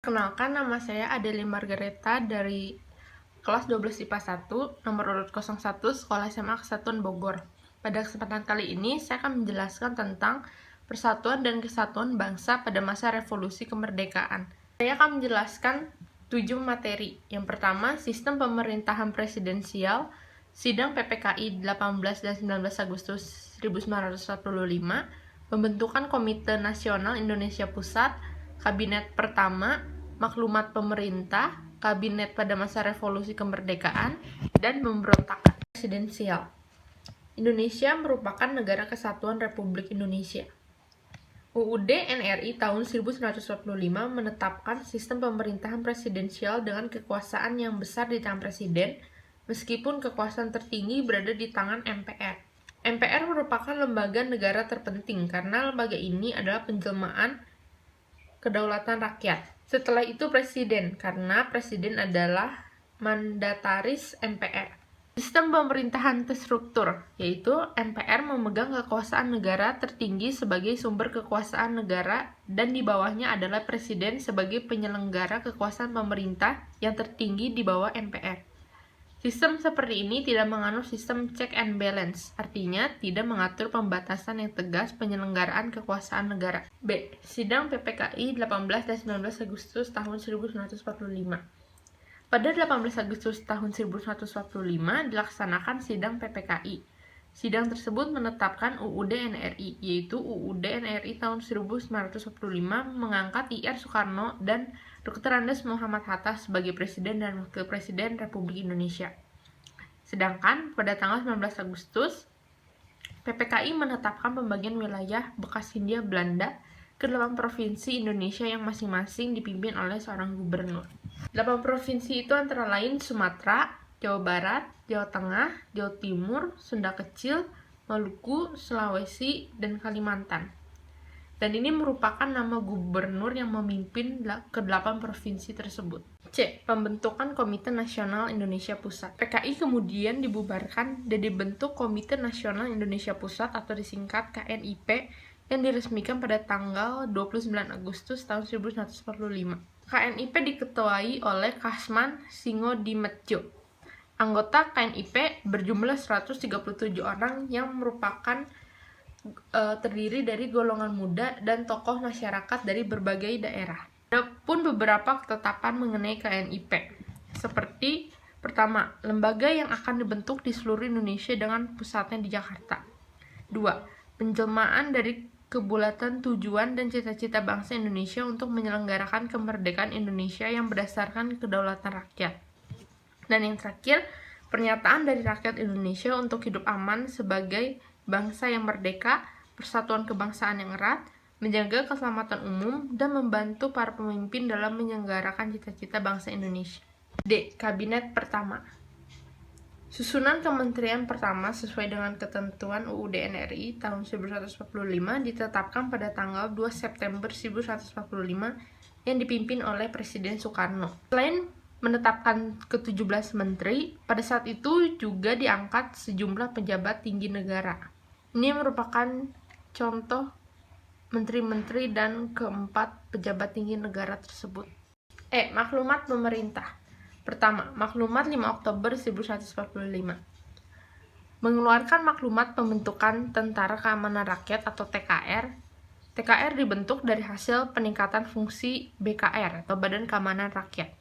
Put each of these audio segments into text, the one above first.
Kenalkan, nama saya Adelie Margareta dari kelas 12 IPA 1, nomor urut 01, Sekolah SMA Kesatuan Bogor. Pada kesempatan kali ini, saya akan menjelaskan tentang persatuan dan kesatuan bangsa pada masa revolusi kemerdekaan. Saya akan menjelaskan 7 materi. Yang pertama, sistem pemerintahan presidensial, sidang PPKI 18 dan 19 Agustus 1945, pembentukan Komite Nasional Indonesia Pusat, Kabinet pertama, maklumat pemerintah, kabinet pada masa revolusi kemerdekaan, dan pemberontakan presidensial. Indonesia merupakan negara kesatuan Republik Indonesia. UUD NRI tahun 1945 menetapkan sistem pemerintahan presidensial dengan kekuasaan yang besar di tangan presiden, meskipun kekuasaan tertinggi berada di tangan MPR. MPR merupakan lembaga negara terpenting karena lembaga ini adalah penjelmaan kedaulatan rakyat. Setelah itu presiden, karena presiden adalah mandataris MPR. Sistem pemerintahan terstruktur, yaitu MPR memegang kekuasaan negara tertinggi sebagai sumber kekuasaan negara dan di bawahnya adalah presiden sebagai penyelenggara kekuasaan pemerintah yang tertinggi di bawah MPR. Sistem seperti ini tidak menganut sistem check and balance, artinya tidak mengatur pembatasan yang tegas penyelenggaraan kekuasaan negara. B. Sidang PPKI 18 dan 19 Agustus tahun 1945. Pada 18 Agustus tahun 1945 dilaksanakan sidang PPKI. Sidang tersebut menetapkan UUD NRI, yaitu UUD NRI tahun 1945 mengangkat IR Soekarno dan Dr. Andes Muhammad Hatta sebagai Presiden dan Wakil Presiden Republik Indonesia. Sedangkan pada tanggal 19 Agustus, PPKI menetapkan pembagian wilayah bekas Hindia Belanda ke 8 provinsi Indonesia yang masing-masing dipimpin oleh seorang gubernur. 8 provinsi itu antara lain Sumatera, Jawa Barat, Jawa Tengah, Jawa Timur, Sunda Kecil, Maluku, Sulawesi, dan Kalimantan. Dan ini merupakan nama gubernur yang memimpin ke-8 provinsi tersebut. C. Pembentukan Komite Nasional Indonesia Pusat. PKI kemudian dibubarkan dan dibentuk Komite Nasional Indonesia Pusat atau disingkat KNIP yang diresmikan pada tanggal 29 Agustus tahun 1945. KNIP diketuai oleh Kasman Singodimedjo. Anggota KNIP berjumlah 137 orang yang merupakan terdiri dari golongan muda dan tokoh masyarakat dari berbagai daerah. Ada pun beberapa ketetapan mengenai KNIP, seperti pertama, lembaga yang akan dibentuk di seluruh Indonesia dengan pusatnya di Jakarta. 2. Penjelmaan dari kebulatan tujuan dan cita-cita bangsa Indonesia untuk menyelenggarakan kemerdekaan Indonesia yang berdasarkan kedaulatan rakyat. Dan yang terakhir, pernyataan dari rakyat Indonesia untuk hidup aman sebagai bangsa yang merdeka, persatuan kebangsaan yang erat, menjaga keselamatan umum, dan membantu para pemimpin dalam menyelenggarakan cita-cita bangsa Indonesia. D. Kabinet pertama. Susunan kementerian pertama sesuai dengan ketentuan UUD NRI tahun 1945 ditetapkan pada tanggal 2 September 1945 yang dipimpin oleh Presiden Soekarno. Selain menetapkan ke-17 menteri, pada saat itu juga diangkat sejumlah pejabat tinggi negara. Ini merupakan contoh menteri-menteri dan keempat pejabat tinggi negara tersebut. E. Maklumat pemerintah. Pertama, maklumat 5 Oktober 1945. Mengeluarkan maklumat pembentukan Tentara Keamanan Rakyat atau TKR. TKR dibentuk dari hasil peningkatan fungsi BKR atau Badan Keamanan Rakyat.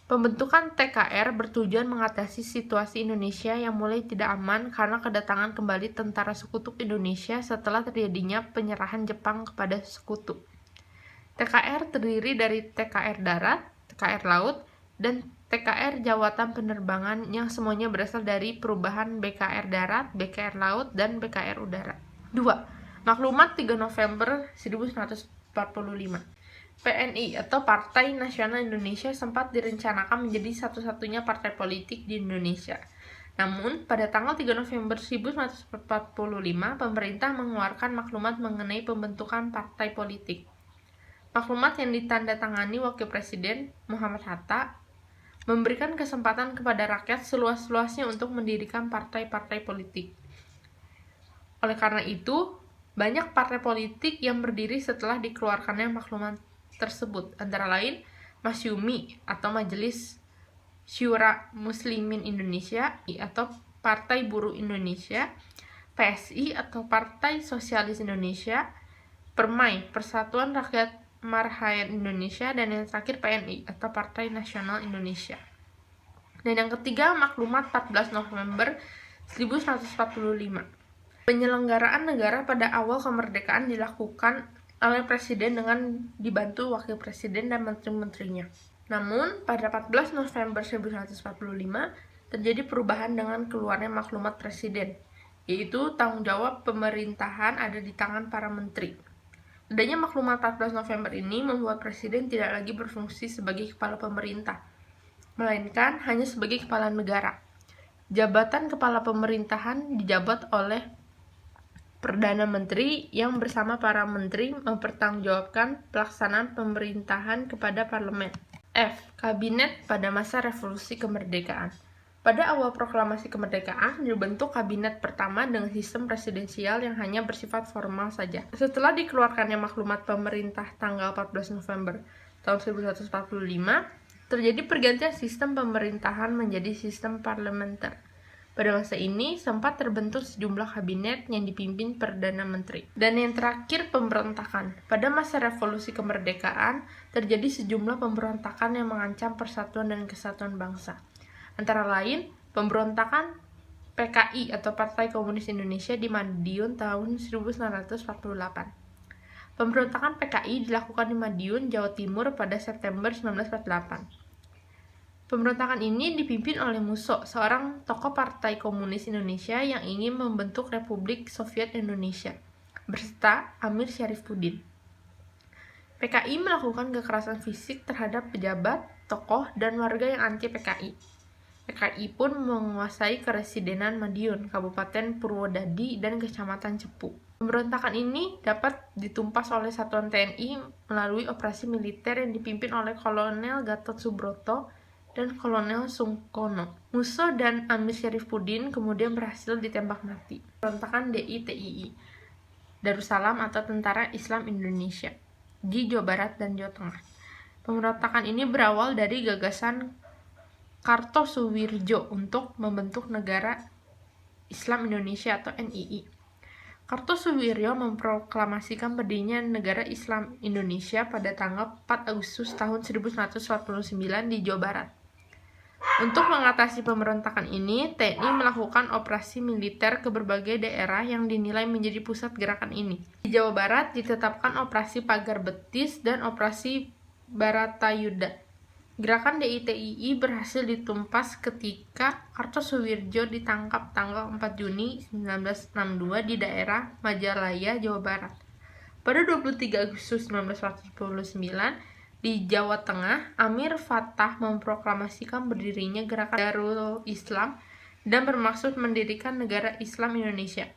Pembentukan TKR bertujuan mengatasi situasi Indonesia yang mulai tidak aman karena kedatangan kembali tentara sekutu Indonesia setelah terjadinya penyerahan Jepang kepada sekutu. TKR terdiri dari TKR darat, TKR laut, dan TKR jawatan penerbangan yang semuanya berasal dari perubahan BKR darat, BKR laut, dan BKR udara. 2. Maklumat 3 November 1945. PNI atau Partai Nasional Indonesia sempat direncanakan menjadi satu-satunya partai politik di Indonesia. Namun, pada tanggal 3 November 1945, pemerintah mengeluarkan maklumat mengenai pembentukan partai politik. Maklumat yang ditandatangani Wakil Presiden Muhammad Hatta memberikan kesempatan kepada rakyat seluas-luasnya untuk mendirikan partai-partai politik. Oleh karena itu, banyak partai politik yang berdiri setelah dikeluarkannya maklumat tersebut, antara lain Masyumi atau Majelis Syura Muslimin Indonesia atau Partai Buruh Indonesia, PSI atau Partai Sosialis Indonesia, Permai, Persatuan Rakyat Marhaen Indonesia, dan yang terakhir PNI atau Partai Nasional Indonesia. Dan yang ketiga, Maklumat 14 November 1145. Penyelenggaraan negara pada awal kemerdekaan dilakukan oleh Presiden dengan dibantu Wakil Presiden dan Menteri-menterinya. Namun, pada 14 November 1145 terjadi perubahan dengan keluarnya Maklumat Presiden, yaitu tanggung jawab pemerintahan ada di tangan para menteri. Adanya Maklumat 14 November ini membuat Presiden tidak lagi berfungsi sebagai kepala pemerintah, melainkan hanya sebagai kepala negara. Jabatan kepala pemerintahan dijabat oleh Perdana Menteri yang bersama para menteri mempertanggungjawabkan pelaksanaan pemerintahan kepada parlemen. F. Kabinet pada masa revolusi kemerdekaan. Pada awal proklamasi kemerdekaan, dibentuk kabinet pertama dengan sistem presidensial yang hanya bersifat formal saja. Setelah dikeluarkannya maklumat pemerintah tanggal 14 November tahun 1145, terjadi pergantian sistem pemerintahan menjadi sistem parlementer. Pada masa ini, sempat terbentuk sejumlah kabinet yang dipimpin Perdana Menteri. Dan yang terakhir, pemberontakan. Pada masa revolusi kemerdekaan, terjadi sejumlah pemberontakan yang mengancam persatuan dan kesatuan bangsa. Antara lain, pemberontakan PKI atau Partai Komunis Indonesia di Madiun tahun 1948. Pemberontakan PKI dilakukan di Madiun, Jawa Timur pada September 1948. Pemberontakan ini dipimpin oleh Musso, seorang tokoh Partai Komunis Indonesia yang ingin membentuk Republik Soviet Indonesia, beserta Amir Syarifuddin. PKI melakukan kekerasan fisik terhadap pejabat, tokoh, dan warga yang anti PKI. PKI pun menguasai Keresidenan Madiun, Kabupaten Purwodadi, dan Kecamatan Cepu. Pemberontakan ini dapat ditumpas oleh satuan TNI melalui operasi militer yang dipimpin oleh Kolonel Gatot Subroto dan Kolonel Sungkono. Musso dan Amir Syarifuddin kemudian berhasil ditembak mati. Pemberontakan DITII, Darussalam atau Tentara Islam Indonesia, di Jawa Barat dan Jawa Tengah. Pemberontakan ini berawal dari gagasan Kartosuwirjo untuk membentuk Negara Islam Indonesia atau NII. Kartosuwirjo memproklamasikan berdirinya Negara Islam Indonesia pada tanggal 4 Agustus tahun 1949 di Jawa Barat. Untuk mengatasi pemberontakan ini, TNI melakukan operasi militer ke berbagai daerah yang dinilai menjadi pusat gerakan ini. Di Jawa Barat ditetapkan operasi Pagar Betis dan operasi Baratayuda. Gerakan DITII berhasil ditumpas ketika Kartosuwirjo ditangkap tanggal 4 Juni 1962 di daerah Majalaya, Jawa Barat. Pada 23 Agustus 1949, di Jawa Tengah, Amir Fattah memproklamasikan berdirinya Gerakan Darul Islam dan bermaksud mendirikan Negara Islam Indonesia.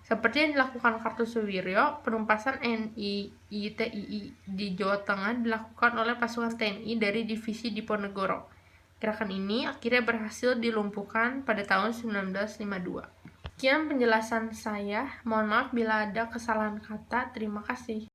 Seperti yang dilakukan Kartosuwirjo, penumpasan NII-TII di Jawa Tengah dilakukan oleh pasukan TNI dari Divisi Diponegoro. Gerakan ini akhirnya berhasil dilumpuhkan pada tahun 1952. Sekian penjelasan saya, mohon maaf bila ada kesalahan kata, terima kasih.